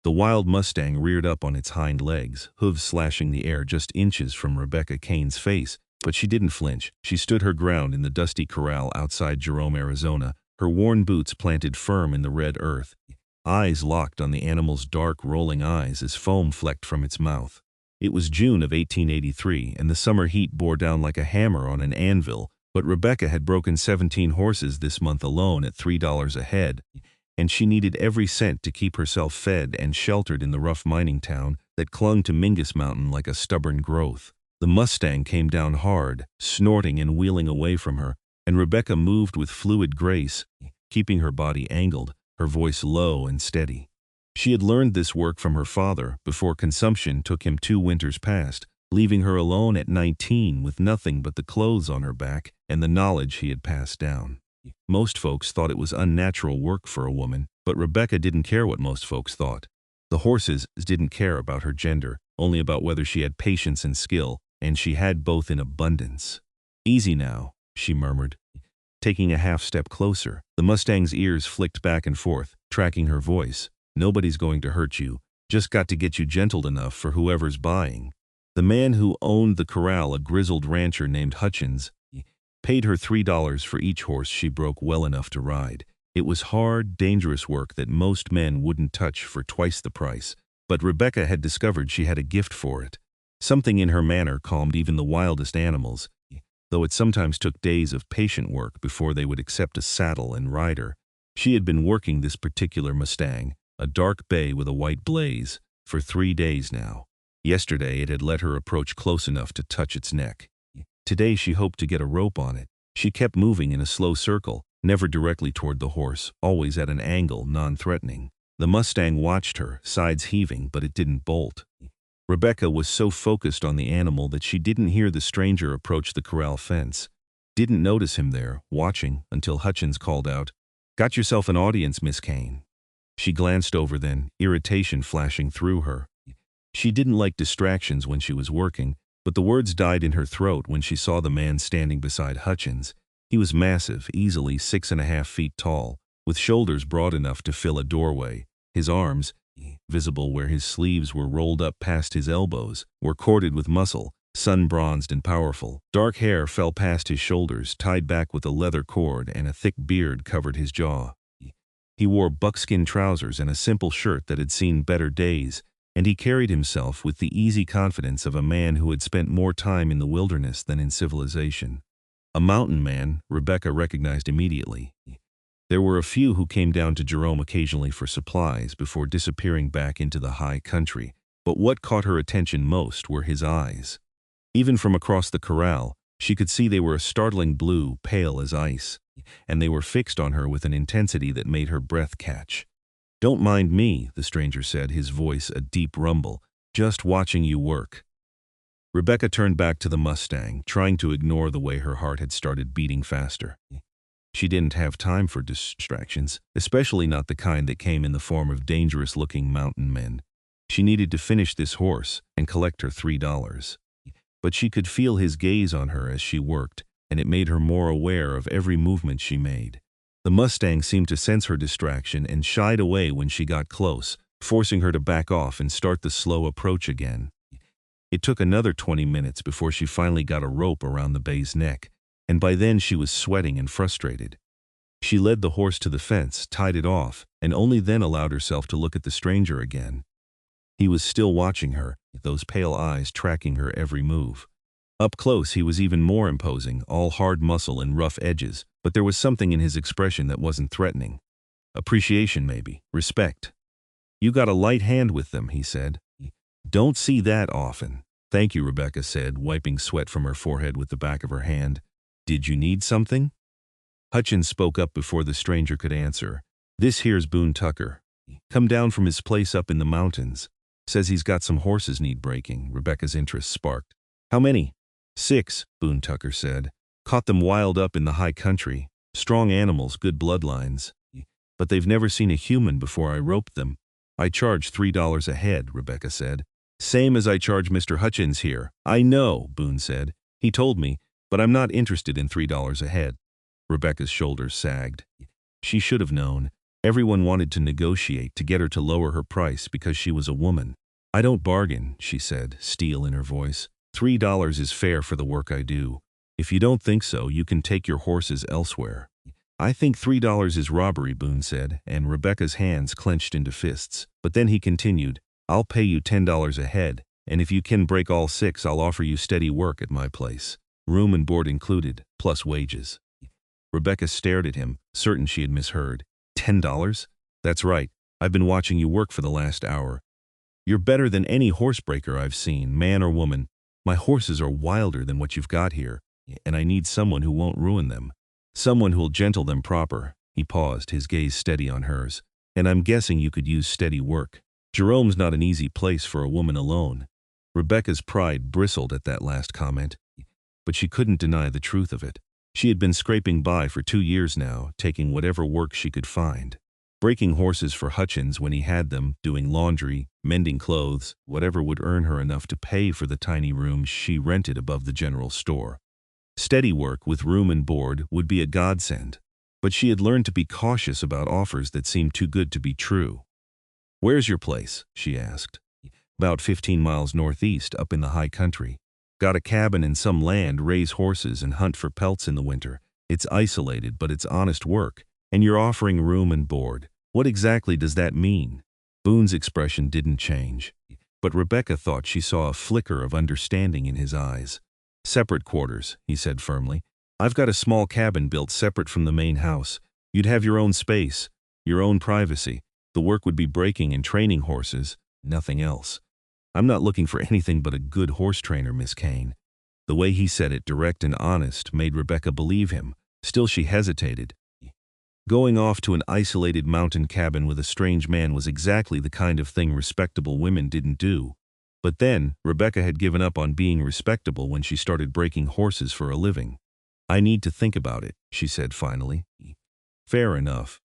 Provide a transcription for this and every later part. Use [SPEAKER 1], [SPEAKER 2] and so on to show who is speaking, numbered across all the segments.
[SPEAKER 1] The wild Mustang reared up on its hind legs, hooves slashing the air just inches from Rebecca Kane's face, but she didn't flinch. She stood her ground in the dusty corral outside Jerome, Arizona, her worn boots planted firm in the red earth, eyes locked on the animal's dark, rolling eyes as foam flecked from its mouth. It was June of 1883, and the summer heat bore down like a hammer on an anvil, but Rebecca had broken 17 horses this month alone at $3 a head, and she needed every cent to keep herself fed and sheltered in the rough mining town that clung to Mingus Mountain like a stubborn growth. The Mustang came down hard, snorting and wheeling away from her, and Rebecca moved with fluid grace, keeping her body angled, her voice low and steady. She had learned this work from her father before consumption took him 2 winters past, leaving her alone at 19 with nothing but the clothes on her back and the knowledge he had passed down. Most folks thought it was unnatural work for a woman, but Rebecca didn't care what most folks thought. The horses didn't care about her gender, only about whether she had patience and skill, and she had both in abundance. "Easy now," she murmured, taking a half-step closer. The Mustang's ears flicked back and forth, tracking her voice. "Nobody's going to hurt you, just got to get you gentled enough for whoever's buying." The man who owned the corral, a grizzled rancher named Hutchins, paid her $3 for each horse she broke well enough to ride. It was hard, dangerous work that most men wouldn't touch for twice the price, but Rebecca had discovered she had a gift for it. Something in her manner calmed even the wildest animals, though it sometimes took days of patient work before they would accept a saddle and rider. She had been working this particular Mustang, a dark bay with a white blaze, for 3 days now. Yesterday it had let her approach close enough to touch its neck. Today she hoped to get a rope on it. She kept moving in a slow circle, never directly toward the horse, always at an angle, non-threatening. The Mustang watched her, sides heaving, but it didn't bolt. Rebecca was so focused on the animal that she didn't hear the stranger approach the corral fence. Didn't notice him there, watching, until Hutchins called out, "Got yourself an audience, Miss Kane." She glanced over then, irritation flashing through her. She didn't like distractions when she was working, but the words died in her throat when she saw the man standing beside Hutchins. He was massive, easily 6.5 feet tall, with shoulders broad enough to fill a doorway. His arms, visible where his sleeves were rolled up past his elbows, were corded with muscle, sun-bronzed and powerful. Dark hair fell past his shoulders, tied back with a leather cord, and a thick beard covered his jaw. He wore buckskin trousers and a simple shirt that had seen better days, and he carried himself with the easy confidence of a man who had spent more time in the wilderness than in civilization. A mountain man, Rebecca recognized immediately. There were a few who came down to Jerome occasionally for supplies before disappearing back into the high country, but what caught her attention most were his eyes. Even from across the corral, she could see they were a startling blue, pale as ice, and they were fixed on her with an intensity that made her breath catch. "Don't mind me," the stranger said, his voice a deep rumble, "just watching you work." Rebecca turned back to the Mustang, trying to ignore the way her heart had started beating faster. She didn't have time for distractions, especially not the kind that came in the form of dangerous-looking mountain men. She needed to finish this horse and collect her $3. But she could feel his gaze on her as she worked, and it made her more aware of every movement she made. The Mustang seemed to sense her distraction and shied away when she got close, forcing her to back off and start the slow approach again. It took another 20 minutes before she finally got a rope around the bay's neck, and by then she was sweating and frustrated. She led the horse to the fence, tied it off, and only then allowed herself to look at the stranger again. He was still watching her, those pale eyes tracking her every move. Up close he was even more imposing, all hard muscle and rough edges, but there was something in his expression that wasn't threatening. Appreciation maybe, respect. "You got a light hand with them," he said. "Don't see that often." "Thank you," Rebecca said, wiping sweat from her forehead with the back of her hand. "Did you need something?" Hutchins spoke up before the stranger could answer. "This here's Boone Tucker. Come down from his place up in the mountains. Says he's got some horses need breaking." Rebecca's interest sparked. "How many?" "6, Boone Tucker said. "Caught them wild up in the high country. Strong animals, good bloodlines. But they've never seen a human before I roped them. I charge $3 a head," Rebecca said. "Same as I charge Mr. Hutchins here." "I know," Boone said. "He told me, but I'm not interested in $3 a head." Rebecca's shoulders sagged. She should have known. Everyone wanted to negotiate to get her to lower her price because she was a woman. "I don't bargain," she said, steel in her voice. $3 is fair for the work I do. If you don't think so, you can take your horses elsewhere." "I think $3 is robbery," Boone said, and Rebecca's hands clenched into fists. But then he continued, "I'll pay you $10 a head, and if you can break all 6, I'll offer you steady work at my place. Room and board included, plus wages." Rebecca stared at him, certain she had misheard. $10? "That's right. I've been watching you work for the last hour. You're better than any horsebreaker I've seen, man or woman. My horses are wilder than what you've got here, and I need someone who won't ruin them. Someone who'll gentle them proper." He paused, his gaze steady on hers. "And I'm guessing you could use steady work. Jerome's not an easy place for a woman alone." Rebecca's pride bristled at that last comment, but she couldn't deny the truth of it. She had been scraping by for 2 years now, taking whatever work she could find. Breaking horses for Hutchins when he had them, doing laundry, mending clothes, whatever would earn her enough to pay for the tiny room she rented above the general store. Steady work with room and board would be a godsend, but she had learned to be cautious about offers that seemed too good to be true. "Where's your place?" she asked. "About 15 miles northeast, up in the high country. Got a cabin and some land, raise horses and hunt for pelts in the winter. It's isolated, but it's honest work, and you're offering room and board. What exactly does that mean?" Boone's expression didn't change, but Rebecca thought she saw a flicker of understanding in his eyes. "Separate quarters," he said firmly. "I've got a small cabin built separate from the main house. You'd have your own space, your own privacy. The work would be breaking and training horses, nothing else. I'm not looking for anything but a good horse trainer, Miss Kane." The way he said it, direct and honest, made Rebecca believe him. Still she hesitated. Going off to an isolated mountain cabin with a strange man was exactly the kind of thing respectable women didn't do. But then, Rebecca had given up on being respectable when she started breaking horses for a living. "I need to think about it," she said finally. "Fair enough.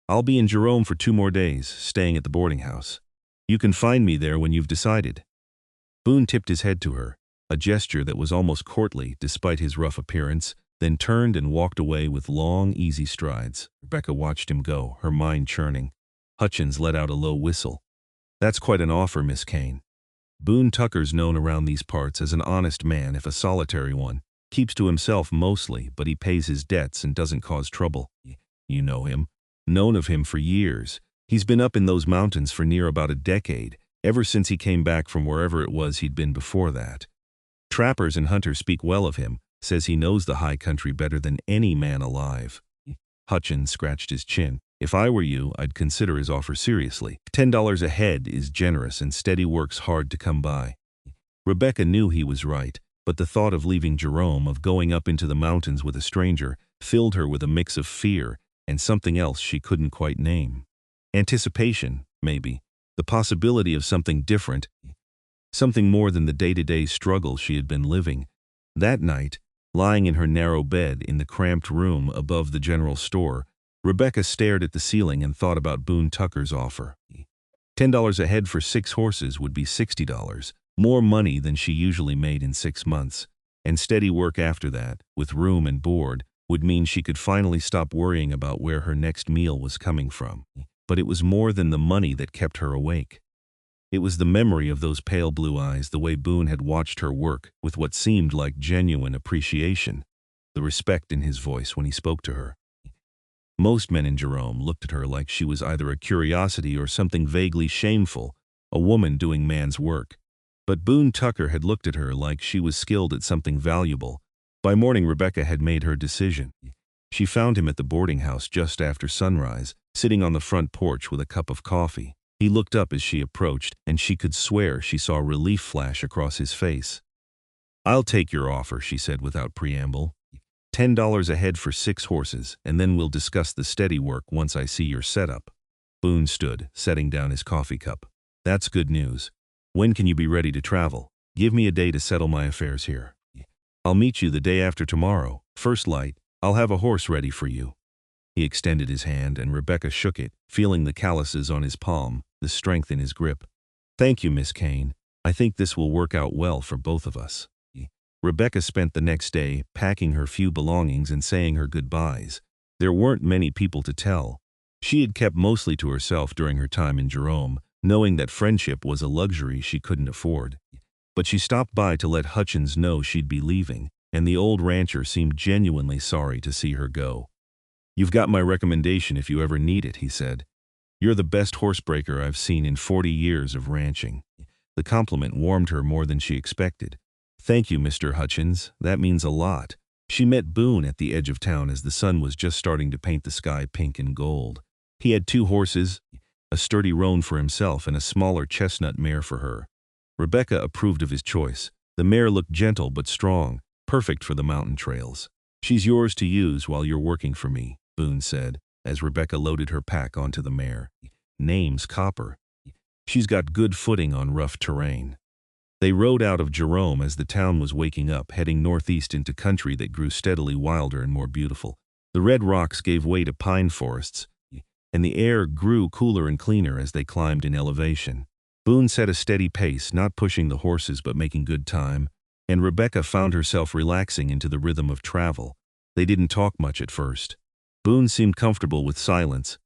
[SPEAKER 1] I'll be in Jerome for 2 more days, staying at the boarding house. You can find me there when you've decided." Boone tipped his head to her, a gesture that was almost courtly despite his rough appearance, then turned and walked away with long, easy strides. Rebecca watched him go, her mind churning. Hutchins let out a low whistle. "That's quite an offer, Miss Kane. Boone Tucker's known around these parts as an honest man, if a solitary one. Keeps to himself mostly, but he pays his debts and doesn't cause trouble. You know him. Known of him for years. He's been up in those mountains for near about a decade, ever since he came back from wherever it was he'd been before that. Trappers and hunters speak well of him, says he knows the high country better than any man alive." Hutchins scratched his chin. "If I were you, I'd consider his offer seriously. $10 a head is generous and steady work's hard to come by." Rebecca knew he was right, but the thought of leaving Jerome, of going up into the mountains with a stranger, filled her with a mix of fear and something else she couldn't quite name. Anticipation, maybe. The possibility of something different. Something more than the day-to-day struggle she had been living. That night, lying in her narrow bed in the cramped room above the general store, Rebecca stared at the ceiling and thought about Boone Tucker's offer. $10 a head for 6 horses would be $60, more money than she usually made in 6 months. And steady work after that, with room and board, would mean she could finally stop worrying about where her next meal was coming from. But it was more than the money that kept her awake. It was the memory of those pale blue eyes, the way Boone had watched her work with what seemed like genuine appreciation, the respect in his voice when he spoke to her. Most men in Jerome looked at her like she was either a curiosity or something vaguely shameful, a woman doing man's work. But Boone Tucker had looked at her like she was skilled at something valuable. By morning, Rebecca had made her decision. She found him at the boarding house just after sunrise, sitting on the front porch with a cup of coffee. He looked up as she approached, and she could swear she saw relief flash across his face. "I'll take your offer," she said without preamble. $10 a head for 6 horses, and then we'll discuss the steady work once I see your setup." Boone stood, setting down his coffee cup. "That's good news. When can you be ready to travel? Give me a day to settle my affairs here." "I'll meet you the day after tomorrow. First light, I'll have a horse ready for you." He extended his hand, and Rebecca shook it, feeling the calluses on his palm, the strength in his grip. "Thank you, Miss Kane. I think this will work out well for both of us." Rebecca spent the next day packing her few belongings and saying her goodbyes. There weren't many people to tell. She had kept mostly to herself during her time in Jerome, knowing that friendship was a luxury she couldn't afford. But she stopped by to let Hutchins know she'd be leaving, and the old rancher seemed genuinely sorry to see her go. "You've got my recommendation if you ever need it," he said. "You're the best horsebreaker I've seen in 40 years of ranching." The compliment warmed her more than she expected. "Thank you, Mr. Hutchins. That means a lot." She met Boone at the edge of town as the sun was just starting to paint the sky pink and gold. He had 2 horses, a sturdy roan for himself and a smaller chestnut mare for her. Rebecca approved of his choice. The mare looked gentle but strong, perfect for the mountain trails. "She's yours to use while you're working for me," Boone said, as Rebecca loaded her pack onto the mare. "Name's Copper. She's got good footing on rough terrain." They rode out of Jerome as the town was waking up, heading northeast into country that grew steadily wilder and more beautiful. The red rocks gave way to pine forests, and the air grew cooler and cleaner as they climbed in elevation. Boone set a steady pace, not pushing the horses but making good time, and Rebecca found herself relaxing into the rhythm of travel. They didn't talk much at first. Boone seemed comfortable with silence,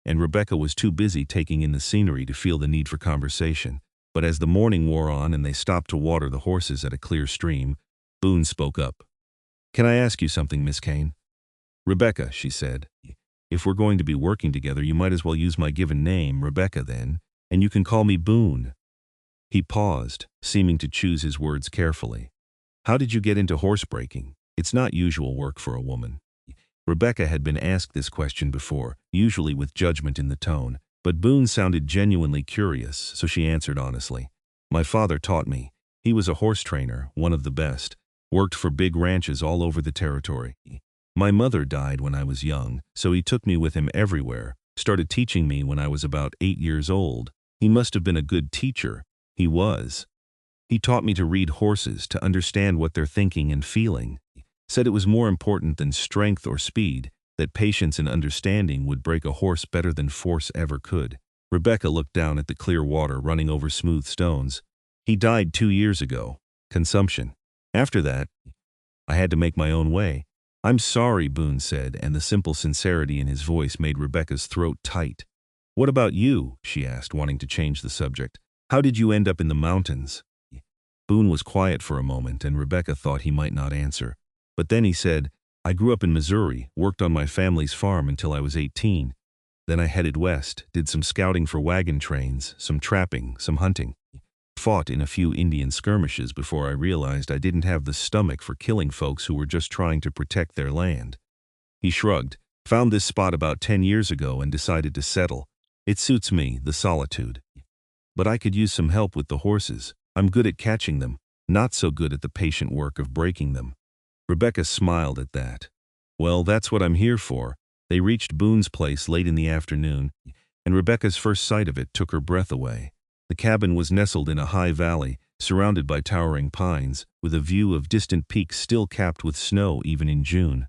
[SPEAKER 1] and Rebecca was too busy taking in the scenery to feel the need for conversation. But as the morning wore on and they stopped to water the horses at a clear stream, Boone spoke up. "Can I ask you something, Miss Kane?" "Rebecca," she said. "If we're going to be working together, you might as well use my given name, Rebecca, then, and you can call me Boone." He paused, seeming to choose his words carefully. "How did you get into horsebreaking? It's not usual work for a woman." Rebecca had been asked this question before, usually with judgment in the tone, but Boone sounded genuinely curious, so she answered honestly. "My father taught me. He was a horse trainer, one of the best, worked for big ranches all over the territory. My mother died when I was young, so he took me with him everywhere, started teaching me when I was about 8 years old. He must have been a good teacher. He was. He taught me to read horses, to understand what they're thinking and feeling. Said it was more important than strength or speed, that patience and understanding would break a horse better than force ever could." Rebecca looked down at the clear water running over smooth stones. "He died 2 years ago. Consumption. After that, I had to make my own way." "I'm sorry," Boone said, and the simple sincerity in his voice made Rebecca's throat tight. "What about you?" she asked, wanting to change the subject. "How did you end up in the mountains?" Boone was quiet for a moment, and Rebecca thought he might not answer. But then he said, "I grew up in Missouri, worked on my family's farm until I was 18. Then I headed west, did some scouting for wagon trains, some trapping, some hunting. Fought in a few Indian skirmishes before I realized I didn't have the stomach for killing folks who were just trying to protect their land." He shrugged, "Found this spot about 10 years ago and decided to settle. It suits me, the solitude. But I could use some help with the horses. I'm good at catching them, not so good at the patient work of breaking them." Rebecca smiled at that. "Well, that's what I'm here for." They reached Boone's place late in the afternoon, and Rebecca's first sight of it took her breath away. The cabin was nestled in a high valley, surrounded by towering pines, with a view of distant peaks still capped with snow even in June.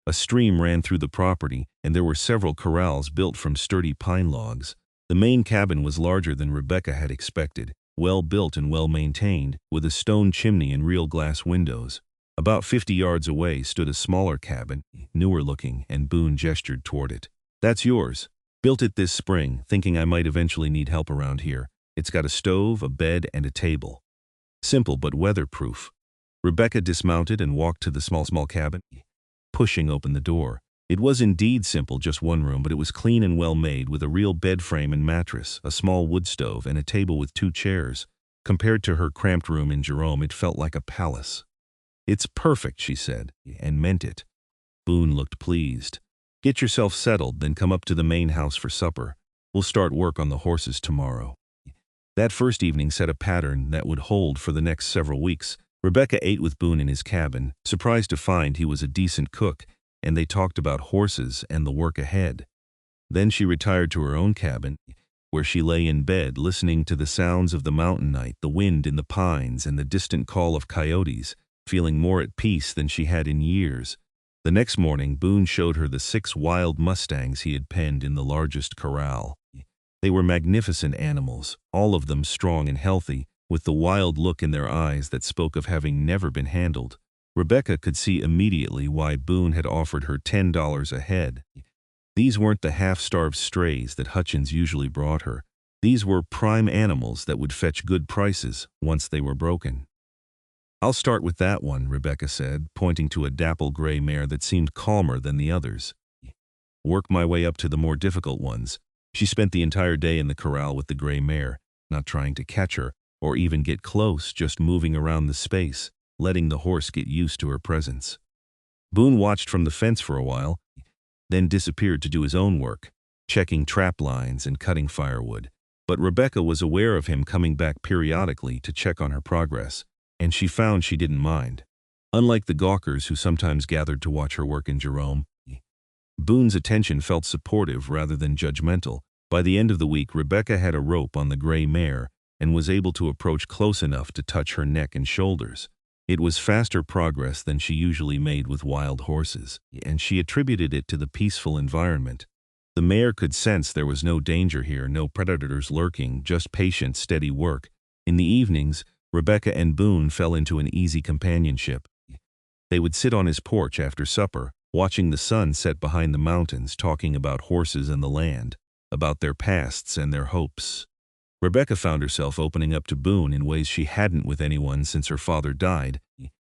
[SPEAKER 1] A stream ran through the property, and there were several corrals built from sturdy pine logs. The main cabin was larger than Rebecca had expected, well built and well maintained, with a stone chimney and real glass windows. About 50 yards away stood a smaller cabin, newer looking, and Boone gestured toward it. "That's yours. Built it this spring, thinking I might eventually need help around here. It's got a stove, a bed, and a table. Simple but weatherproof." Rebecca dismounted and walked to the small cabin, pushing open the door. It was indeed simple, just one room, but it was clean and well made, with a real bed frame and mattress, a small wood stove, and a table with 2 chairs. Compared to her cramped room in Jerome, it felt like a palace. "It's perfect," she said, and meant it. Boone looked pleased. "Get yourself settled, then come up to the main house for supper. We'll start work on the horses tomorrow." That first evening set a pattern that would hold for the next several weeks. Rebecca ate with Boone in his cabin, surprised to find he was a decent cook, and they talked about horses and the work ahead. Then she retired to her own cabin, where she lay in bed listening to the sounds of the mountain night, the wind in the pines, and the distant call of coyotes, feeling more at peace than she had in years. The next morning, Boone showed her the 6 wild Mustangs he had penned in the largest corral. They were magnificent animals, all of them strong and healthy, with the wild look in their eyes that spoke of having never been handled. Rebecca could see immediately why Boone had offered her $10 a head. These weren't the half-starved strays that Hutchins usually brought her. These were prime animals that would fetch good prices once they were broken. "I'll start with that one," Rebecca said, pointing to a dapple gray mare that seemed calmer than the others. "Work my way up to the more difficult ones." She spent the entire day in the corral with the gray mare, not trying to catch her or even get close, just moving around the space, letting the horse get used to her presence. Boone watched from the fence for a while, then disappeared to do his own work, checking trap lines and cutting firewood. But Rebecca was aware of him coming back periodically to check on her progress, and she found she didn't mind. Unlike the gawkers who sometimes gathered to watch her work in Jerome, Boone's attention felt supportive rather than judgmental. By the end of the week, Rebecca had a rope on the gray mare and was able to approach close enough to touch her neck and shoulders. It was faster progress than she usually made with wild horses, and she attributed it to the peaceful environment. The mare could sense there was no danger here, no predators lurking, just patient, steady work. In the evenings, Rebecca and Boone fell into an easy companionship. They would sit on his porch after supper, watching the sun set behind the mountains, talking about horses and the land, about their pasts and their hopes. Rebecca found herself opening up to Boone in ways she hadn't with anyone since her father died,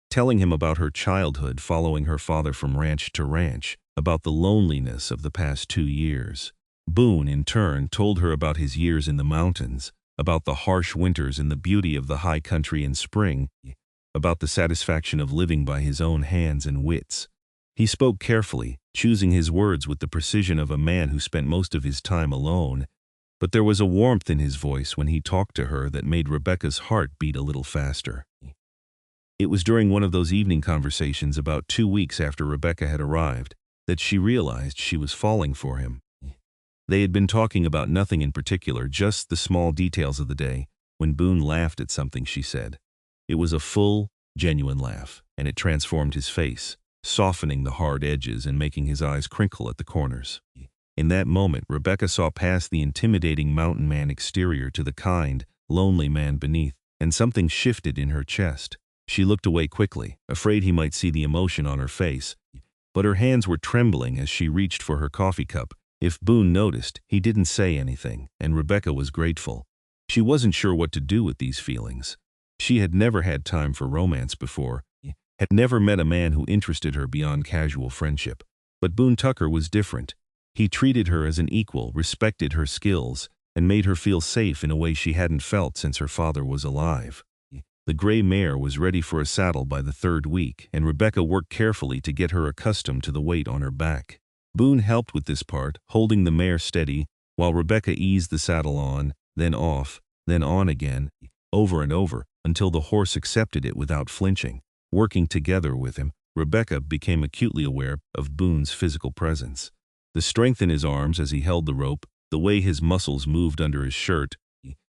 [SPEAKER 1] telling him about her childhood following her father from ranch to ranch, about the loneliness of the past 2 years. Boone, in turn, told her about his years in the mountains, about the harsh winters and the beauty of the high country in spring, about the satisfaction of living by his own hands and wits. He spoke carefully, choosing his words with the precision of a man who spent most of his time alone, but there was a warmth in his voice when he talked to her that made Rebecca's heart beat a little faster. It was during one of those evening conversations about 2 weeks after Rebecca had arrived that she realized she was falling for him. They had been talking about nothing in particular, just the small details of the day, when Boone laughed at something she said. It was a full, genuine laugh, and it transformed his face, softening the hard edges and making his eyes crinkle at the corners. In that moment, Rebecca saw past the intimidating mountain man exterior to the kind, lonely man beneath, and something shifted in her chest. She looked away quickly, afraid he might see the emotion on her face, but her hands were trembling as she reached for her coffee cup. If Boone noticed, he didn't say anything, and Rebecca was grateful. She wasn't sure what to do with these feelings. She had never had time for romance before, had never met a man who interested her beyond casual friendship. But Boone Tucker was different. He treated her as an equal, respected her skills, and made her feel safe in a way she hadn't felt since her father was alive. The gray mare was ready for a saddle by the 3rd week, and Rebecca worked carefully to get her accustomed to the weight on her back. Boone helped with this part, holding the mare steady, while Rebecca eased the saddle on, then off, then on again, over and over, until the horse accepted it without flinching. Working together with him, Rebecca became acutely aware of Boone's physical presence. The strength in his arms as he held the rope, the way his muscles moved under his shirt,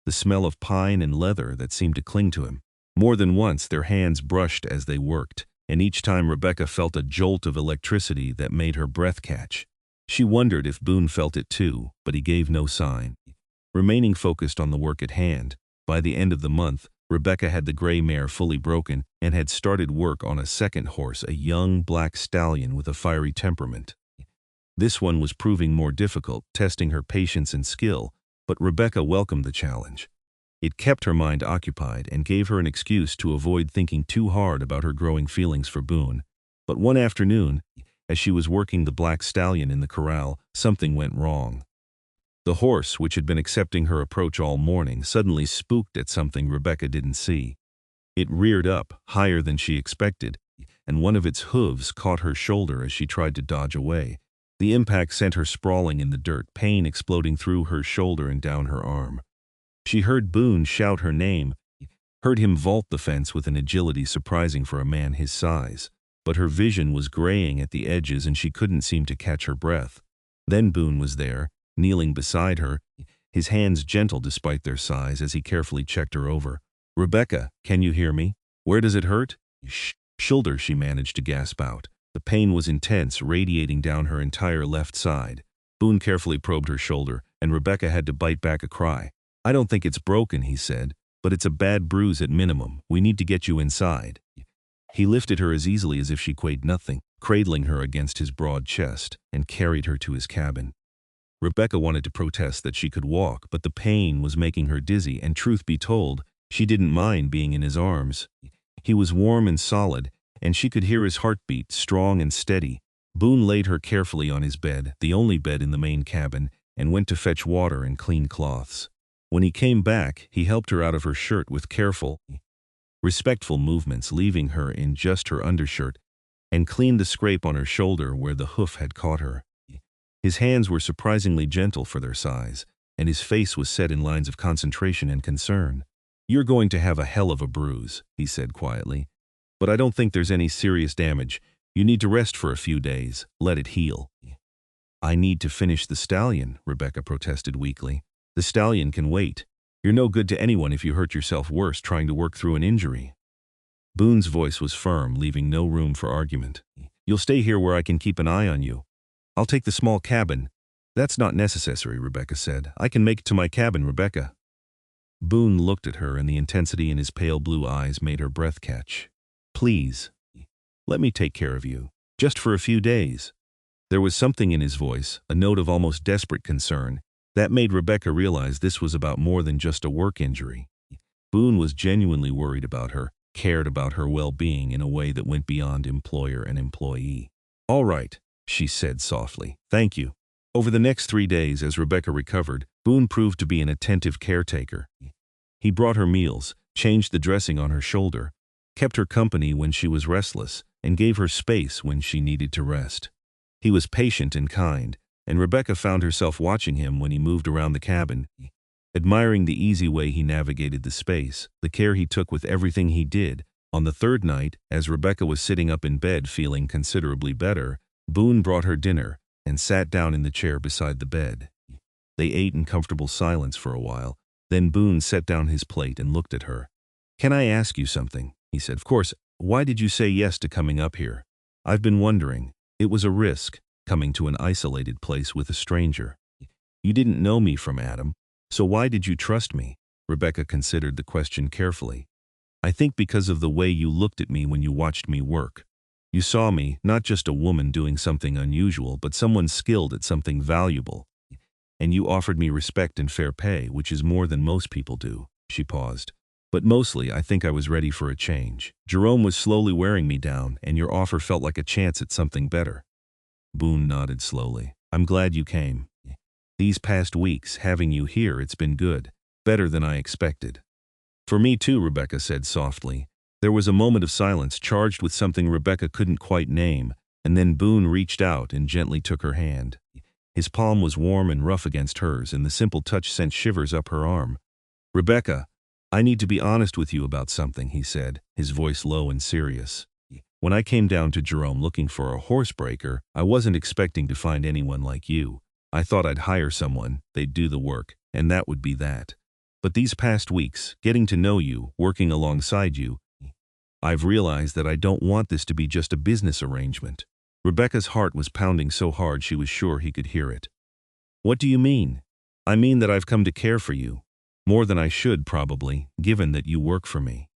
[SPEAKER 1] the smell of pine and leather that seemed to cling to him. More than once their hands brushed as they worked, and each time Rebecca felt a jolt of electricity that made her breath catch. She wondered if Boone felt it too, but he gave no sign. Remaining focused on the work at hand, by the end of the month, Rebecca had the gray mare fully broken and had started work on a second horse, a young black stallion with a fiery temperament. This one was proving more difficult, testing her patience and skill, but Rebecca welcomed the challenge. It kept her mind occupied and gave her an excuse to avoid thinking too hard about her growing feelings for Boone. But one afternoon, as she was working the black stallion in the corral, something went wrong. The horse, which had been accepting her approach all morning, suddenly spooked at something Rebecca didn't see. It reared up, higher than she expected, and one of its hooves caught her shoulder as she tried to dodge away. The impact sent her sprawling in the dirt, pain exploding through her shoulder and down her arm. She heard Boone shout her name, heard him vault the fence with an agility surprising for a man his size, but her vision was graying at the edges and she couldn't seem to catch her breath. Then Boone was there, kneeling beside her, his hands gentle despite their size as he carefully checked her over. "Rebecca, can you hear me? Where does it hurt?" "Shoulder," she managed to gasp out. The pain was intense, radiating down her entire left side. Boone carefully probed her shoulder, and Rebecca had to bite back a cry. "I don't think it's broken," he said, "but it's a bad bruise at minimum. We need to get you inside." He lifted her as easily as if she weighed nothing, cradling her against his broad chest, and carried her to his cabin. Rebecca wanted to protest that she could walk, but the pain was making her dizzy, and truth be told, she didn't mind being in his arms. He was warm and solid, and she could hear his heartbeat, strong and steady. Boone laid her carefully on his bed, the only bed in the main cabin, and went to fetch water and clean cloths. When he came back, he helped her out of her shirt with careful, respectful movements, leaving her in just her undershirt, and cleaned the scrape on her shoulder where the hoof had caught her. His hands were surprisingly gentle for their size, and his face was set in lines of concentration and concern. "You're going to have a hell of a bruise," he said quietly. "But I don't think there's any serious damage. You need to rest for a few days. Let it heal." "I need to finish the stallion," Rebecca protested weakly. "The stallion can wait. You're no good to anyone if you hurt yourself worse trying to work through an injury." Boone's voice was firm, leaving no room for argument. "You'll stay here where I can keep an eye on you. I'll take the small cabin." "That's not necessary," Rebecca said. "I can make it to my cabin, Rebecca." Boone looked at her, and the intensity in his pale blue eyes made her breath catch. "Please, let me take care of you, just for a few days." There was something in his voice, a note of almost desperate concern, that made Rebecca realize this was about more than just a work injury. Boone was genuinely worried about her, cared about her well-being in a way that went beyond employer and employee. "All right," she said softly. "Thank you." Over the next 3 days, as Rebecca recovered, Boone proved to be an attentive caretaker. He brought her meals, changed the dressing on her shoulder, kept her company when she was restless, and gave her space when she needed to rest. He was patient and kind, and Rebecca found herself watching him when he moved around the cabin, admiring the easy way he navigated the space, the care he took with everything he did. On the third night, as Rebecca was sitting up in bed feeling considerably better, Boone brought her dinner and sat down in the chair beside the bed. They ate in comfortable silence for a while. Then Boone set down his plate and looked at her. "Can I ask you something?" he said. "Of course. Why did you say yes to coming up here?" "I've been wondering. It was a risk, coming to an isolated place with a stranger. You didn't know me from Adam, so why did you trust me?" Rebecca considered the question carefully. "I think because of the way you looked at me when you watched me work. You saw me, not just a woman doing something unusual, but someone skilled at something valuable. And you offered me respect and fair pay, which is more than most people do." She paused. "But mostly, I think I was ready for a change. Jerome was slowly wearing me down, and your offer felt like a chance at something better." Boone nodded slowly. "I'm glad you came. These past weeks, having you here, it's been good. Better than I expected." "For me too," Rebecca said softly. There was a moment of silence charged with something Rebecca couldn't quite name, and then Boone reached out and gently took her hand. His palm was warm and rough against hers, and the simple touch sent shivers up her arm. "Rebecca, I need to be honest with you about something," he said, his voice low and serious. "When I came down to Jerome looking for a horsebreaker, I wasn't expecting to find anyone like you. I thought I'd hire someone, they'd do the work, and that would be that. But these past weeks, getting to know you, working alongside you, I've realized that I don't want this to be just a business arrangement." Rebecca's heart was pounding so hard she was sure he could hear it. "What do you mean?" "I mean that I've come to care for you. More than I should, probably, given that you work for me.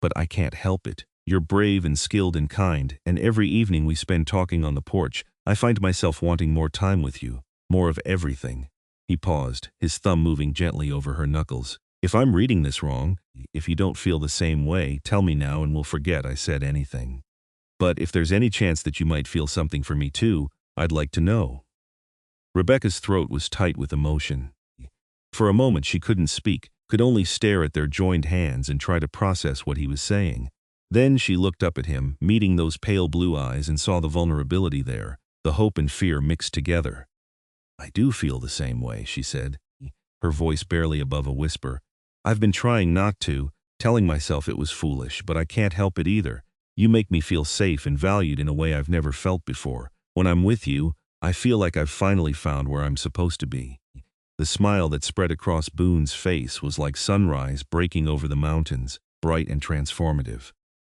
[SPEAKER 1] But I can't help it. You're brave and skilled and kind, and every evening we spend talking on the porch, I find myself wanting more time with you, more of everything." He paused, his thumb moving gently over her knuckles. "If I'm reading this wrong, if you don't feel the same way, tell me now and we'll forget I said anything. But if there's any chance that you might feel something for me too, I'd like to know." Rebecca's throat was tight with emotion. For a moment she couldn't speak, could only stare at their joined hands and try to process what he was saying. Then she looked up at him, meeting those pale blue eyes, and saw the vulnerability there, the hope and fear mixed together. "I do feel the same way," she said, her voice barely above a whisper. "I've been trying not to, telling myself it was foolish, but I can't help it either. You make me feel safe and valued in a way I've never felt before. When I'm with you, I feel like I've finally found where I'm supposed to be." The smile that spread across Boone's face was like sunrise breaking over the mountains, bright and transformative.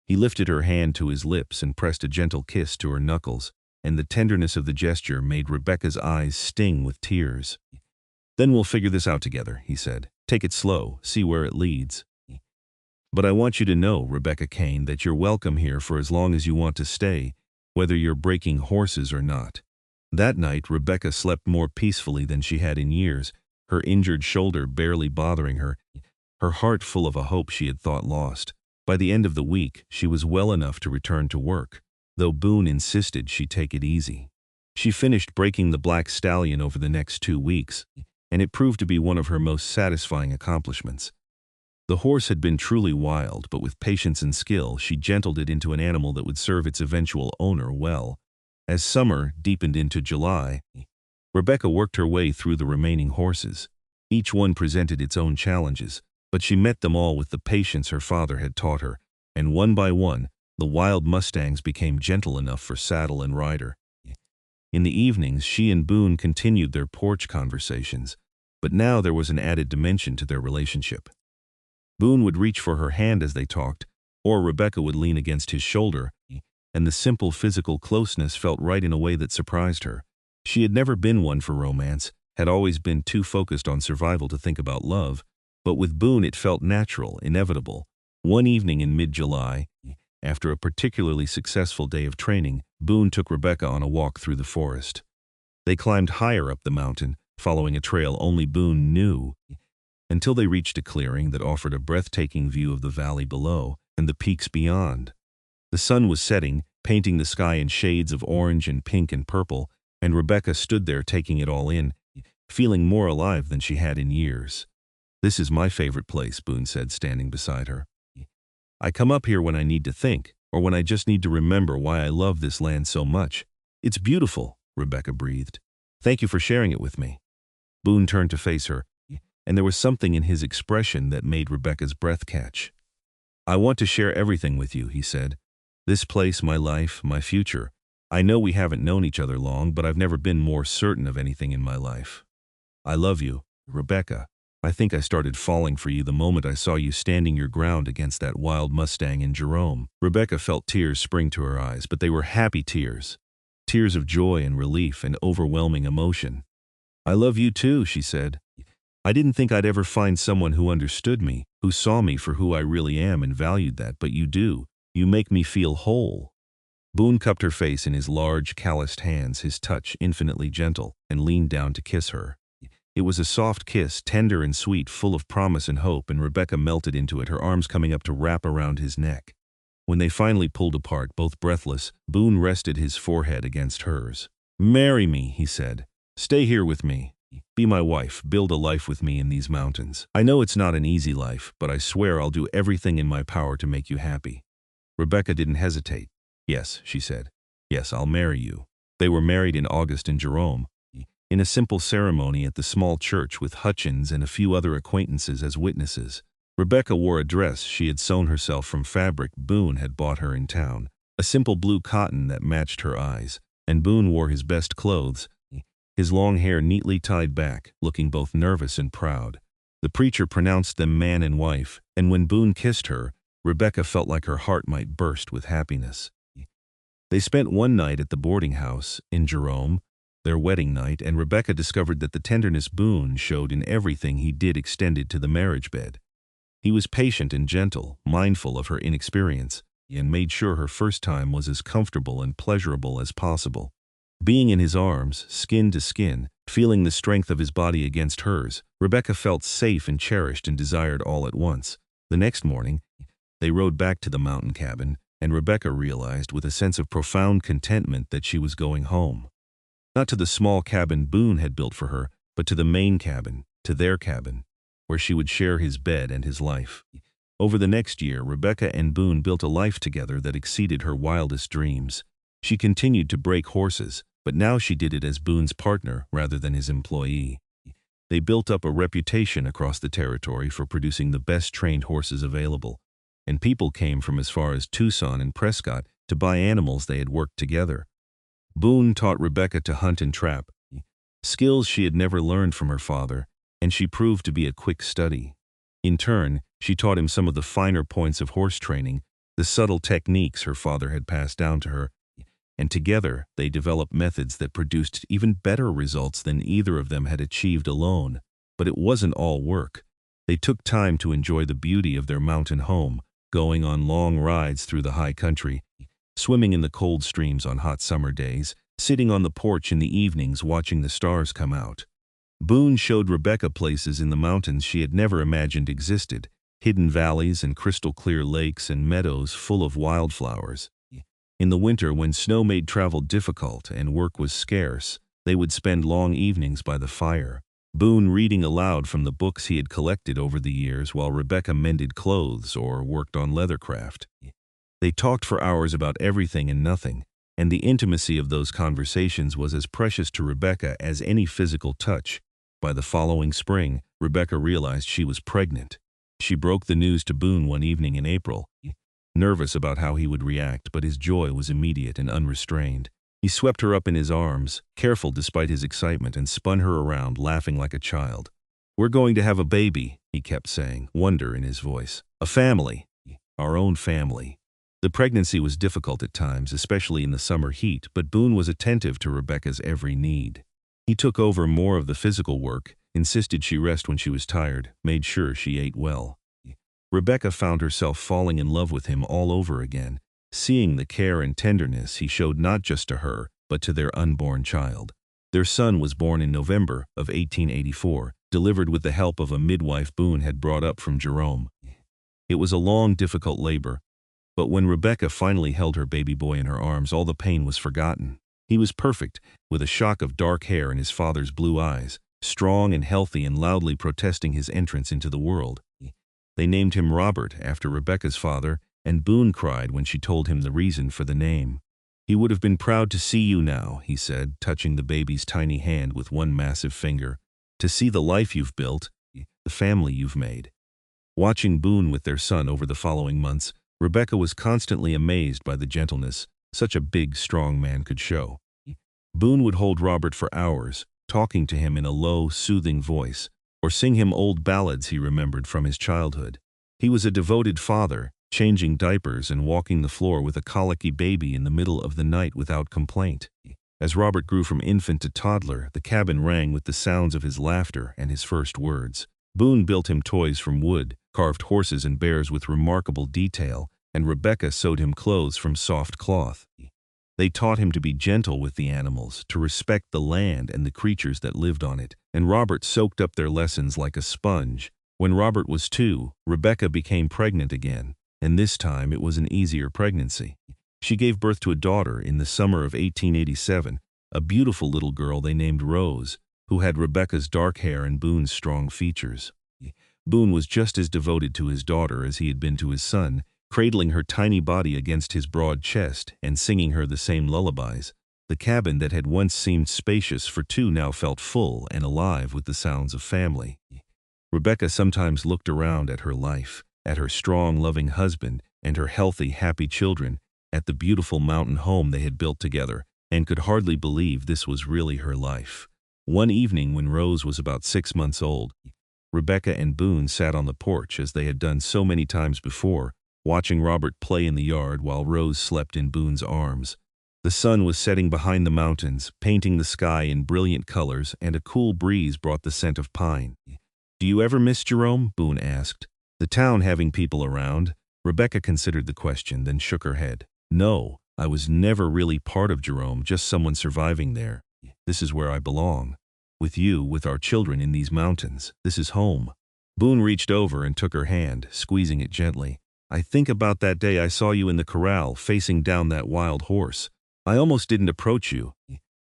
[SPEAKER 1] He lifted her hand to his lips and pressed a gentle kiss to her knuckles, and the tenderness of the gesture made Rebecca's eyes sting with tears. "Then we'll figure this out together," he said. "Take it slow, see where it leads." But I want you to know, Rebecca Kane, that you're welcome here for as long as you want to stay, whether you're breaking horses or not." That night, Rebecca slept more peacefully than she had in years, her injured shoulder barely bothering her, her heart full of a hope she had thought lost. By the end of the week, she was well enough to return to work, though Boone insisted she take it easy. She finished breaking the black stallion over the next 2 weeks, and it proved to be one of her most satisfying accomplishments. The horse had been truly wild, but with patience and skill, she gentled it into an animal that would serve its eventual owner well. As summer deepened into July, Rebecca worked her way through the remaining horses. Each one presented its own challenges, but she met them all with the patience her father had taught her, and one by one, the wild Mustangs became gentle enough for saddle and rider. In the evenings, she and Boone continued their porch conversations, but now there was an added dimension to their relationship. Boone would reach for her hand as they talked, or Rebecca would lean against his shoulder, and the simple physical closeness felt right in a way that surprised her. She had never been one for romance, had always been too focused on survival to think about love, but with Boone it felt natural, inevitable. One evening in mid-July, after a particularly successful day of training, Boone took Rebecca on a walk through the forest. They climbed higher up the mountain, following a trail only Boone knew, until they reached a clearing that offered a breathtaking view of the valley below and the peaks beyond. The sun was setting, painting the sky in shades of orange and pink and purple, and Rebecca stood there taking it all in, feeling more alive than she had in years. "This is my favorite place," Boone said, standing beside her. "I come up here when I need to think, or when I just need to remember why I love this land so much." "It's beautiful," Rebecca breathed. "Thank you for sharing it with me." Boone turned to face her, and there was something in his expression that made Rebecca's breath catch. "I want to share everything with you," he said. "This place, my life, my future. I know we haven't known each other long, but I've never been more certain of anything in my life. I love you, Rebecca. I think I started falling for you the moment I saw you standing your ground against that wild Mustang in Jerome." Rebecca felt tears spring to her eyes, but they were happy tears. Tears of joy and relief and overwhelming emotion. "I love you too," she said. "I didn't think I'd ever find someone who understood me, who saw me for who I really am and valued that, but you do. You make me feel whole." Boone cupped her face in his large, calloused hands, his touch infinitely gentle, and leaned down to kiss her. It was a soft kiss, tender and sweet, full of promise and hope, and Rebecca melted into it, her arms coming up to wrap around his neck. When they finally pulled apart, both breathless, Boone rested his forehead against hers. "Marry me," he said. "Stay here with me. Be my wife, build a life with me in these mountains. I know it's not an easy life, but I swear I'll do everything in my power to make you happy." Rebecca didn't hesitate. "Yes," she said. "Yes, I'll marry you." They were married in August in Jerome, in a simple ceremony at the small church with Hutchins and a few other acquaintances as witnesses. Rebecca wore a dress she had sewn herself from fabric Boone had bought her in town, a simple blue cotton that matched her eyes, and Boone wore his best clothes, his long hair neatly tied back, looking both nervous and proud. The preacher pronounced them man and wife, and when Boone kissed her, Rebecca felt like her heart might burst with happiness. They spent one night at the boarding house in Jerome, their wedding night, and Rebecca discovered that the tenderness Boone showed in everything he did extended to the marriage bed. He was patient and gentle, mindful of her inexperience, and made sure her first time was as comfortable and pleasurable as possible. Being in his arms, skin to skin, feeling the strength of his body against hers, Rebecca felt safe and cherished and desired all at once. The next morning, they rode back to the mountain cabin, and Rebecca realized with a sense of profound contentment that she was going home. Not to the small cabin Boone had built for her, but to the main cabin, to their cabin, where she would share his bed and his life. Over the next year, Rebecca and Boone built a life together that exceeded her wildest dreams. She continued to break horses, but now she did it as Boone's partner rather than his employee. They built up a reputation across the territory for producing the best trained horses available, and people came from as far as Tucson and Prescott to buy animals they had worked together. Boone taught Rebecca to hunt and trap, skills she had never learned from her father, and she proved to be a quick study. In turn, she taught him some of the finer points of horse training, the subtle techniques her father had passed down to her, and together they developed methods that produced even better results than either of them had achieved alone. But it wasn't all work. They took time to enjoy the beauty of their mountain home, going on long rides through the high country, swimming in the cold streams on hot summer days, sitting on the porch in the evenings watching the stars come out. Boone showed Rebecca places in the mountains she had never imagined existed, hidden valleys and crystal-clear lakes and meadows full of wildflowers. In the winter, when snow made travel difficult and work was scarce, they would spend long evenings by the fire, Boone reading aloud from the books he had collected over the years while Rebecca mended clothes or worked on leathercraft. They talked for hours about everything and nothing, and the intimacy of those conversations was as precious to Rebecca as any physical touch. By the following spring, Rebecca realized she was pregnant. She broke the news to Boone one evening in April, nervous about how he would react, but his joy was immediate and unrestrained. He swept her up in his arms, careful despite his excitement, and spun her around, laughing like a child. "We're going to have a baby," he kept saying, wonder in his voice. "A family. Our own family." The pregnancy was difficult at times, especially in the summer heat, but Boone was attentive to Rebecca's every need. He took over more of the physical work, insisted she rest when she was tired, made sure she ate well. Rebecca found herself falling in love with him all over again, seeing the care and tenderness he showed not just to her, but to their unborn child. Their son was born in November of 1884, delivered with the help of a midwife Boone had brought up from Jerome. It was a long, difficult labor, but when Rebecca finally held her baby boy in her arms, all the pain was forgotten. He was perfect, with a shock of dark hair and his father's blue eyes, strong and healthy and loudly protesting his entrance into the world. They named him Robert after Rebecca's father, and Boone cried when she told him the reason for the name. "He would have been proud to see you now," he said, touching the baby's tiny hand with one massive finger, "to see the life you've built, the family you've made." Watching Boone with their son over the following months, Rebecca was constantly amazed by the gentleness such a big, strong man could show. Boone would hold Robert for hours, talking to him in a low, soothing voice, or sing him old ballads he remembered from his childhood. He was a devoted father, changing diapers and walking the floor with a colicky baby in the middle of the night without complaint. As Robert grew from infant to toddler, the cabin rang with the sounds of his laughter and his first words. Boone built him toys from wood, carved horses and bears with remarkable detail, and Rebecca sewed him clothes from soft cloth. They taught him to be gentle with the animals, to respect the land and the creatures that lived on it, and Robert soaked up their lessons like a sponge. When Robert was 2, Rebecca became pregnant again, and this time it was an easier pregnancy. She gave birth to a daughter in the summer of 1887, a beautiful little girl they named Rose, who had Rebecca's dark hair and Boone's strong features. Boone was just as devoted to his daughter as he had been to his son, cradling her tiny body against his broad chest and singing her the same lullabies. The cabin that had once seemed spacious for 2 now felt full and alive with the sounds of family. Rebecca sometimes looked around at her life, at her strong, loving husband and her healthy, happy children, at the beautiful mountain home they had built together, and could hardly believe this was really her life. One evening when Rose was about 6 months old, Rebecca and Boone sat on the porch as they had done so many times before, watching Robert play in the yard while Rose slept in Boone's arms. The sun was setting behind the mountains, painting the sky in brilliant colors, and a cool breeze brought the scent of pine. "Do you ever miss Jerome?" Boone asked. "The town having people around?" Rebecca considered the question, then shook her head. "No, I was never really part of Jerome, just someone surviving there. This is where I belong. With you, with our children in these mountains. This is home." Boone reached over and took her hand, squeezing it gently. "I think about that day I saw you in the corral, facing down that wild horse. I almost didn't approach you.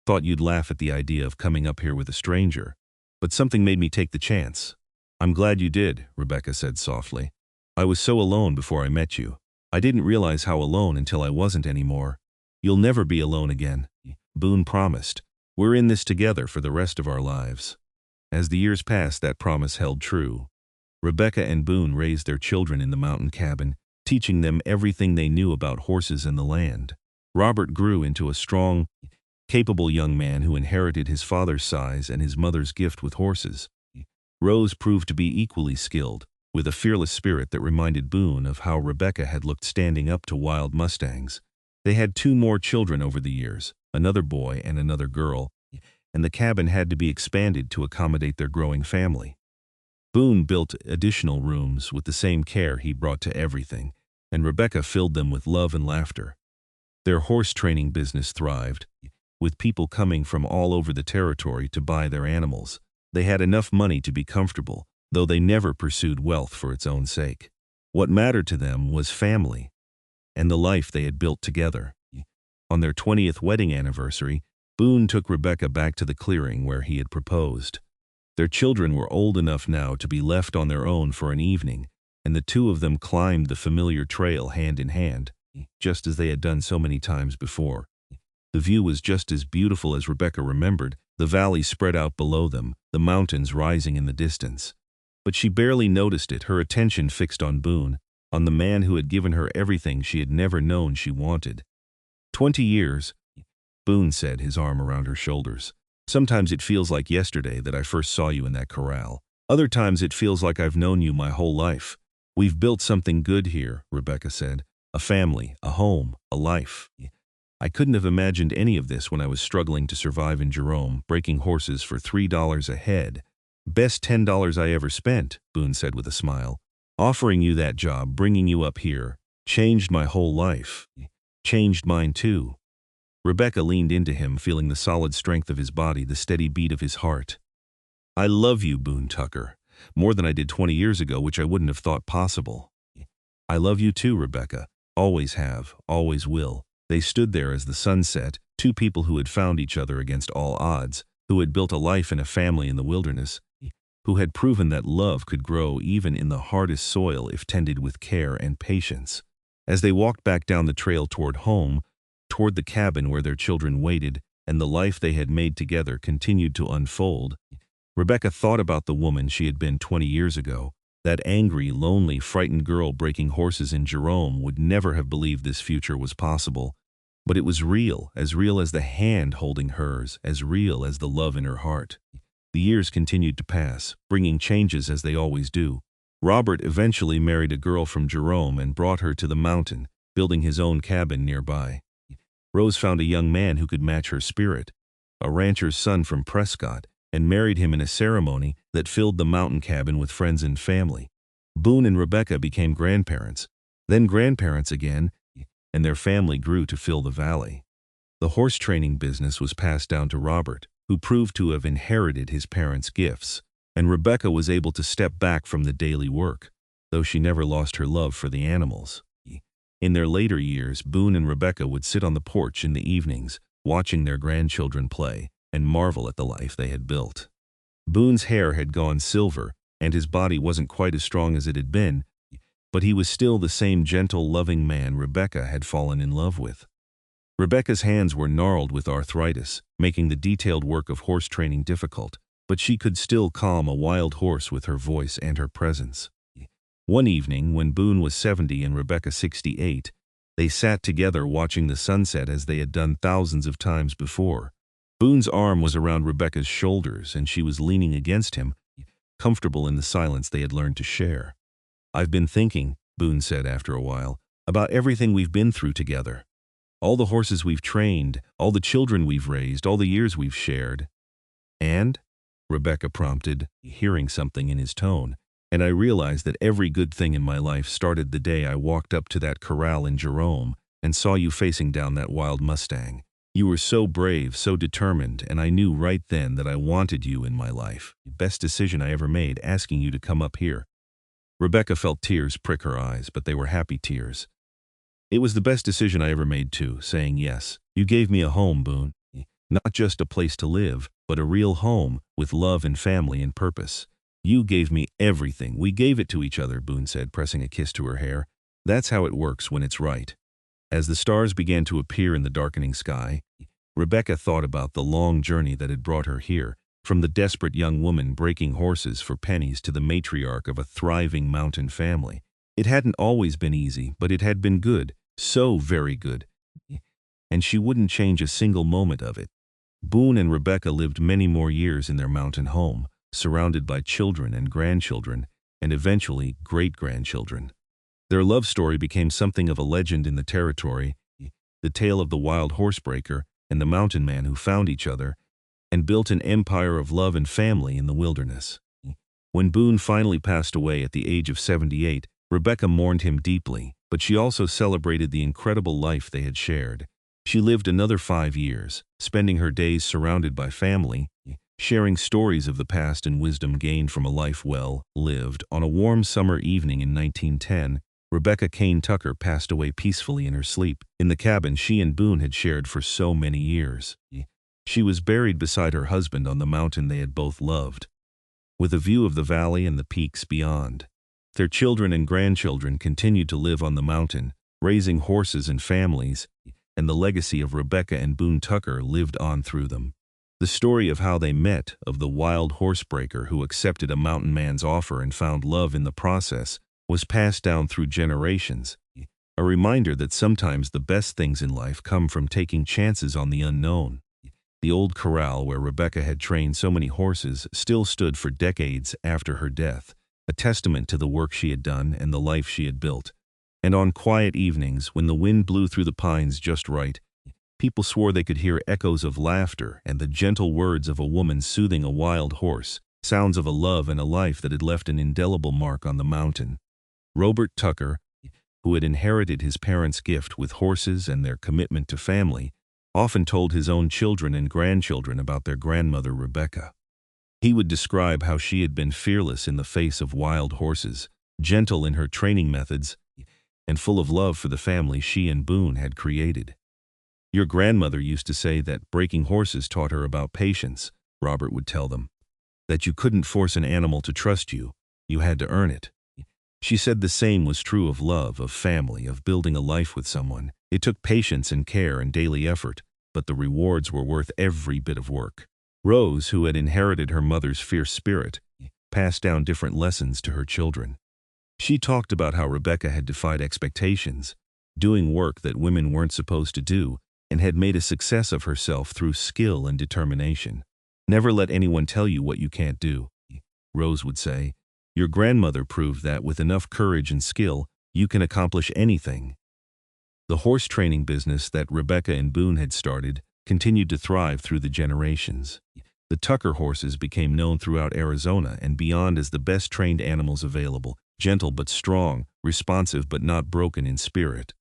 [SPEAKER 1] Thought you'd laugh at the idea of coming up here with a stranger. But something made me take the chance." "I'm glad you did," Rebecca said softly. "I was so alone before I met you. I didn't realize how alone until I wasn't anymore. You'll never be alone again," Boone promised. "We're in this together for the rest of our lives." As the years passed, that promise held true. Rebecca and Boone raised their children in the mountain cabin, teaching them everything they knew about horses and the land. Robert grew into a strong, capable young man who inherited his father's size and his mother's gift with horses. Rose proved to be equally skilled, with a fearless spirit that reminded Boone of how Rebecca had looked standing up to wild Mustangs. They had 2 more children over the years, another boy and another girl, and the cabin had to be expanded to accommodate their growing family. Boone built additional rooms with the same care he brought to everything, and Rebecca filled them with love and laughter. Their horse training business thrived, with people coming from all over the territory to buy their animals. They had enough money to be comfortable, though they never pursued wealth for its own sake. What mattered to them was family and the life they had built together. On their 20th wedding anniversary, Boone took Rebecca back to the clearing where he had proposed. Their children were old enough now to be left on their own for an evening, and the two of them climbed the familiar trail hand in hand, just as they had done so many times before. The view was just as beautiful as Rebecca remembered, the valley spread out below them, the mountains rising in the distance. But she barely noticed it, her attention fixed on Boone, on the man who had given her everything she had never known she wanted. 20 years, Boone said, his arm around her shoulders. Sometimes it feels like yesterday that I first saw you in that corral. Other times it feels like I've known you my whole life. We've built something good here, Rebecca said. A family, a home, a life. I couldn't have imagined any of this when I was struggling to survive in Jerome, breaking horses for $3 a head. Best $10 I ever spent, Boone said with a smile. Offering you that job, bringing you up here, changed my whole life. Changed mine too. Rebecca leaned into him, feeling the solid strength of his body, the steady beat of his heart. I love you, Boone Tucker, more than I did 20 years ago, which I wouldn't have thought possible. I love you too, Rebecca. Always have, always will. They stood there as the sun set, two people who had found each other against all odds, who had built a life and a family in the wilderness, who had proven that love could grow even in the hardest soil if tended with care and patience. As they walked back down the trail toward home, toward the cabin where their children waited, and the life they had made together continued to unfold, Rebecca thought about the woman she had been 20 years ago. That angry, lonely, frightened girl breaking horses in Jerome would never have believed this future was possible. But it was real as the hand holding hers, as real as the love in her heart. The years continued to pass, bringing changes as they always do. Robert eventually married a girl from Jerome and brought her to the mountain, building his own cabin nearby. Rose found a young man who could match her spirit, a rancher's son from Prescott, and married him in a ceremony that filled the mountain cabin with friends and family. Boone and Rebecca became grandparents, then grandparents again, and their family grew to fill the valley. The horse training business was passed down to Robert, who proved to have inherited his parents' gifts, and Rebecca was able to step back from the daily work, though she never lost her love for the animals. In their later years, Boone and Rebecca would sit on the porch in the evenings, watching their grandchildren play, and marvel at the life they had built. Boone's hair had gone silver, and his body wasn't quite as strong as it had been, but he was still the same gentle, loving man Rebecca had fallen in love with. Rebecca's hands were gnarled with arthritis, making the detailed work of horse training difficult, but she could still calm a wild horse with her voice and her presence. One evening, when Boone was 70 and Rebecca 68, they sat together watching the sunset as they had done thousands of times before. Boone's arm was around Rebecca's shoulders, and she was leaning against him, comfortable in the silence they had learned to share. I've been thinking, Boone said after a while, about everything we've been through together. All the horses we've trained, all the children we've raised, all the years we've shared. And? Rebecca prompted, hearing something in his tone. And I realized that every good thing in my life started the day I walked up to that corral in Jerome and saw you facing down that wild Mustang. You were so brave, so determined, and I knew right then that I wanted you in my life. Best decision I ever made, asking you to come up here. Rebecca felt tears prick her eyes, but they were happy tears. It was the best decision I ever made too, saying yes. You gave me a home, Boone. Not just a place to live, but a real home, with love and family and purpose. You gave me everything. We gave it to each other, Boone said, pressing a kiss to her hair. That's how it works when it's right. As the stars began to appear in the darkening sky, Rebecca thought about the long journey that had brought her here, from the desperate young woman breaking horses for pennies to the matriarch of a thriving mountain family. It hadn't always been easy, but it had been good, so very good, and she wouldn't change a single moment of it. Boone and Rebecca lived many more years in their mountain home, surrounded by children and grandchildren, and eventually great-grandchildren. Their love story became something of a legend in the territory, the tale of the wild horsebreaker and the mountain man who found each other and built an empire of love and family in the wilderness. When Boone finally passed away at the age of 78, Rebecca mourned him deeply, but she also celebrated the incredible life they had shared. She lived another 5 years, spending her days surrounded by family, sharing stories of the past and wisdom gained from a life well lived. On a warm summer evening in 1910, Rebecca Kane Tucker passed away peacefully in her sleep, in the cabin she and Boone had shared for so many years. She was buried beside her husband on the mountain they had both loved, with a view of the valley and the peaks beyond. Their children and grandchildren continued to live on the mountain, raising horses and families, and the legacy of Rebecca and Boone Tucker lived on through them. The story of how they met, of the wild horsebreaker who accepted a mountain man's offer and found love in the process, was passed down through generations, a reminder that sometimes the best things in life come from taking chances on the unknown. The old corral where Rebecca had trained so many horses still stood for decades after her death, a testament to the work she had done and the life she had built. And on quiet evenings, when the wind blew through the pines just right, people swore they could hear echoes of laughter and the gentle words of a woman soothing a wild horse, sounds of a love and a life that had left an indelible mark on the mountain. Robert Tucker, who had inherited his parents' gift with horses and their commitment to family, often told his own children and grandchildren about their grandmother Rebecca. He would describe how she had been fearless in the face of wild horses, gentle in her training methods, and full of love for the family she and Boone had created. "Your grandmother used to say that breaking horses taught her about patience," Robert would tell them. "That you couldn't force an animal to trust you, you had to earn it." She said the same was true of love, of family, of building a life with someone. It took patience and care and daily effort, but the rewards were worth every bit of work. Rose, who had inherited her mother's fierce spirit, passed down different lessons to her children. She talked about how Rebecca had defied expectations, doing work that women weren't supposed to do, and had made a success of herself through skill and determination. "Never let anyone tell you what you can't do," Rose would say. "Your grandmother proved that with enough courage and skill, you can accomplish anything." The horse training business that Rebecca and Boone had started continued to thrive through the generations. The Tucker horses became known throughout Arizona and beyond as the best trained animals available, gentle but strong, responsive but not broken in spirit.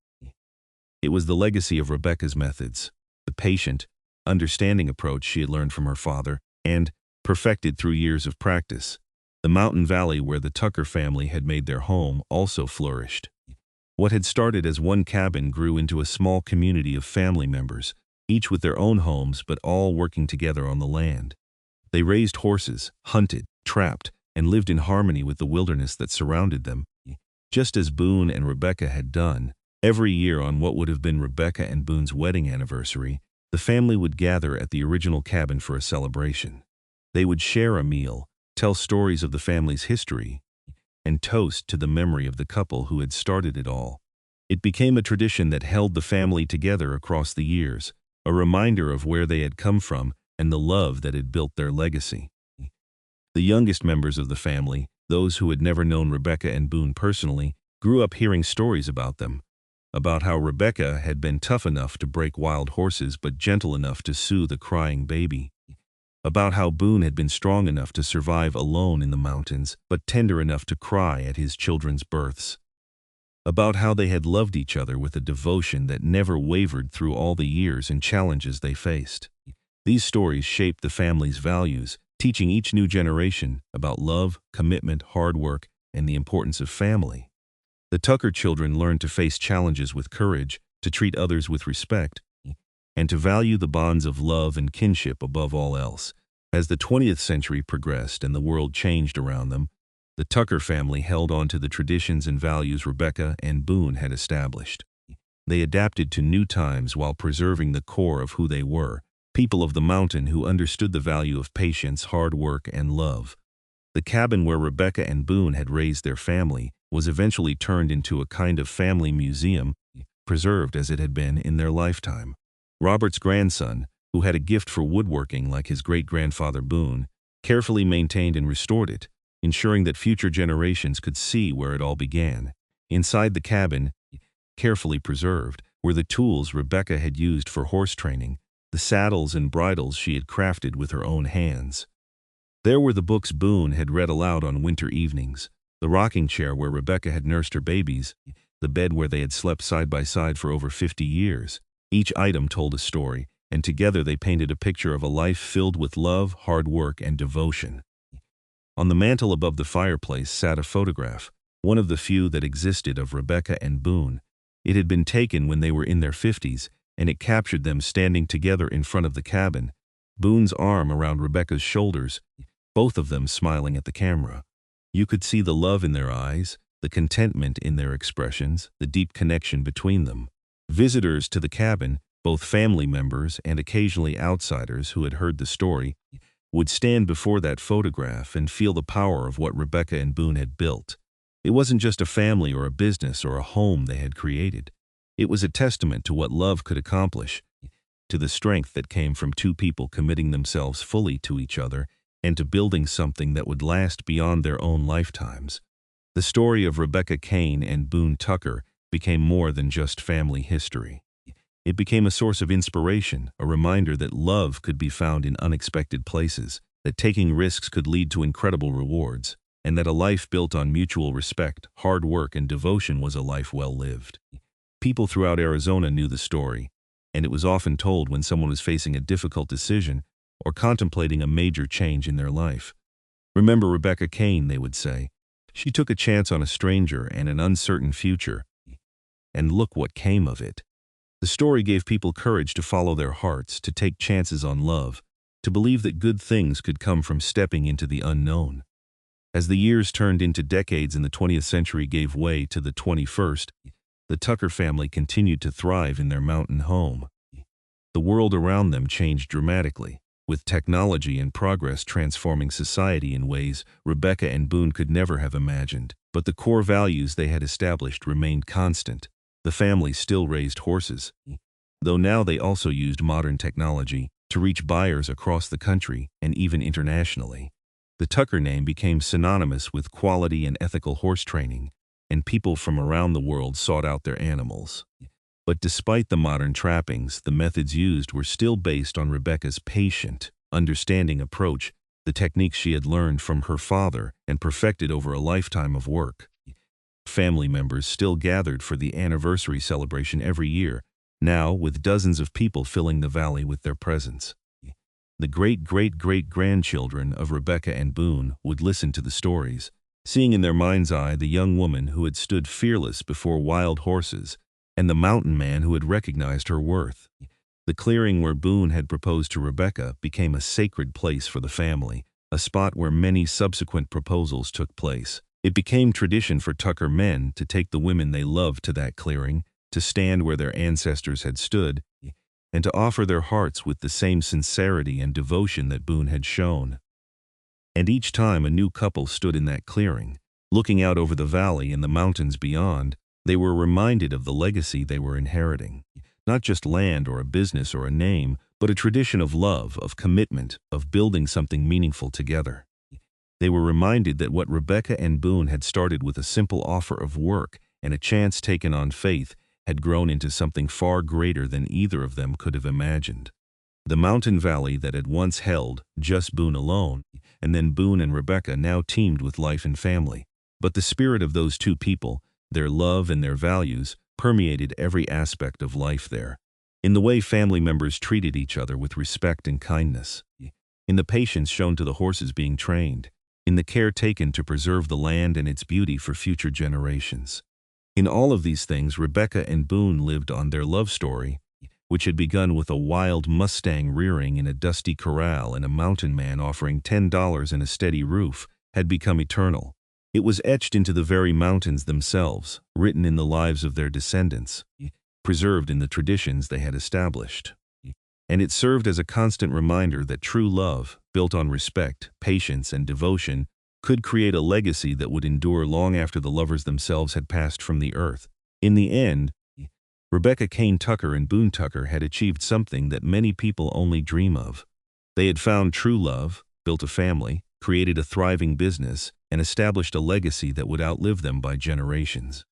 [SPEAKER 1] It was the legacy of Rebecca's methods, the patient, understanding approach she had learned from her father, and perfected through years of practice. The mountain valley where the Tucker family had made their home also flourished. What had started as one cabin grew into a small community of family members, each with their own homes but all working together on the land. They raised horses, hunted, trapped, and lived in harmony with the wilderness that surrounded them, just as Boone and Rebecca had done. Every year on what would have been Rebecca and Boone's wedding anniversary, the family would gather at the original cabin for a celebration. They would share a meal, tell stories of the family's history, and toast to the memory of the couple who had started it all. It became a tradition that held the family together across the years, a reminder of where they had come from and the love that had built their legacy. The youngest members of the family, those who had never known Rebecca and Boone personally, grew up hearing stories about them, about how Rebecca had been tough enough to break wild horses but gentle enough to soothe a crying baby, about how Boone had been strong enough to survive alone in the mountains but tender enough to cry at his children's births, about how they had loved each other with a devotion that never wavered through all the years and challenges they faced. These stories shaped the family's values, teaching each new generation about love, commitment, hard work, and the importance of family. The Tucker children learned to face challenges with courage, to treat others with respect, and to value the bonds of love and kinship above all else. As the 20th century progressed and the world changed around them, the Tucker family held on to the traditions and values Rebecca and Boone had established. They adapted to new times while preserving the core of who they were, people of the mountain who understood the value of patience, hard work, and love. The cabin where Rebecca and Boone had raised their family was eventually turned into a kind of family museum, preserved as it had been in their lifetime. Robert's grandson, who had a gift for woodworking like his great-grandfather Boone, carefully maintained and restored it, ensuring that future generations could see where it all began. Inside the cabin, carefully preserved, were the tools Rebecca had used for horse training, the saddles and bridles she had crafted with her own hands. There were the books Boone had read aloud on winter evenings, the rocking chair where Rebecca had nursed her babies, the bed where they had slept side by side for over 50 years. Each item told a story, and together they painted a picture of a life filled with love, hard work, and devotion. On the mantel above the fireplace sat a photograph, one of the few that existed of Rebecca and Boone. It had been taken when they were in their 50s, and it captured them standing together in front of the cabin, Boone's arm around Rebecca's shoulders, both of them smiling at the camera. You could see the love in their eyes, the contentment in their expressions, the deep connection between them. Visitors to the cabin, both family members and occasionally outsiders who had heard the story, would stand before that photograph and feel the power of what Rebecca and Boone had built. It wasn't just a family or a business or a home they had created. It was a testament to what love could accomplish, to the strength that came from two people committing themselves fully to each other and to building something that would last beyond their own lifetimes. The story of Rebecca Kane and Boone Tucker became more than just family history. It became a source of inspiration, a reminder that love could be found in unexpected places, that taking risks could lead to incredible rewards, and that a life built on mutual respect, hard work, and devotion was a life well lived. People throughout Arizona knew the story, and it was often told when someone was facing a difficult decision or contemplating a major change in their life. "Remember Rebecca Kane," they would say. "She took a chance on a stranger and an uncertain future, and look what came of it." The story gave people courage to follow their hearts, to take chances on love, to believe that good things could come from stepping into the unknown. As the years turned into decades and the 20th century gave way to the 21st, the Tucker family continued to thrive in their mountain home. The world around them changed dramatically, with technology and progress transforming society in ways Rebecca and Boone could never have imagined. But the core values they had established remained constant. The family still raised horses, though now they also used modern technology to reach buyers across the country and even internationally. The Tucker name became synonymous with quality and ethical horse training, and people from around the world sought out their animals. But despite the modern trappings, the methods used were still based on Rebecca's patient, understanding approach, the techniques she had learned from her father and perfected over a lifetime of work. Family members still gathered for the anniversary celebration every year, now with dozens of people filling the valley with their presence. The great-great-great-grandchildren of Rebecca and Boone would listen to the stories, seeing in their mind's eye the young woman who had stood fearless before wild horses and the mountain man who had recognized her worth. The clearing where Boone had proposed to Rebecca became a sacred place for the family, a spot where many subsequent proposals took place. It became tradition for Tucker men to take the women they loved to that clearing, to stand where their ancestors had stood, and to offer their hearts with the same sincerity and devotion that Boone had shown. And each time a new couple stood in that clearing, looking out over the valley and the mountains beyond, they were reminded of the legacy they were inheriting. Not just land or a business or a name, but a tradition of love, of commitment, of building something meaningful together. They were reminded that what Rebecca and Boone had started with a simple offer of work and a chance taken on faith had grown into something far greater than either of them could have imagined. The mountain valley that had once held just Boone alone, and then Boone and Rebecca now teamed with life and family. But the spirit of those two people, their love and their values, permeated every aspect of life there. In the way family members treated each other with respect and kindness, in the patience shown to the horses being trained, in the care taken to preserve the land and its beauty for future generations. In all of these things, Rebecca and Boone lived on their love story, which had begun with a wild Mustang rearing in a dusty corral and a mountain man offering $10 and a steady roof, had become eternal. It was etched into the very mountains themselves, written in the lives of their descendants, preserved in the traditions they had established. And it served as a constant reminder that true love, built on respect, patience, and devotion, could create a legacy that would endure long after the lovers themselves had passed from the earth. In the end, Rebecca Kane Tucker and Boone Tucker had achieved something that many people only dream of. They had found true love, built a family, created a thriving business, and established a legacy that would outlive them by generations.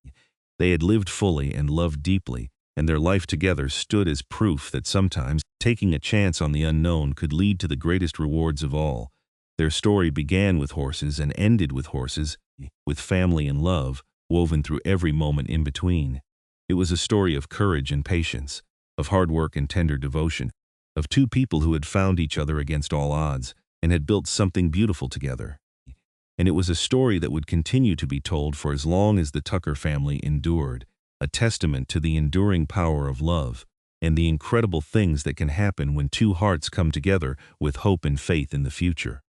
[SPEAKER 1] They had lived fully and loved deeply, and their life together stood as proof that sometimes taking a chance on the unknown could lead to the greatest rewards of all, Their story began with horses and ended with horses, with family and love woven through every moment in between. It was a story of courage and patience, of hard work and tender devotion, of two people who had found each other against all odds and had built something beautiful together. And it was a story that would continue to be told for as long as the Tucker family endured, a testament to the enduring power of love and the incredible things that can happen when two hearts come together with hope and faith in the future.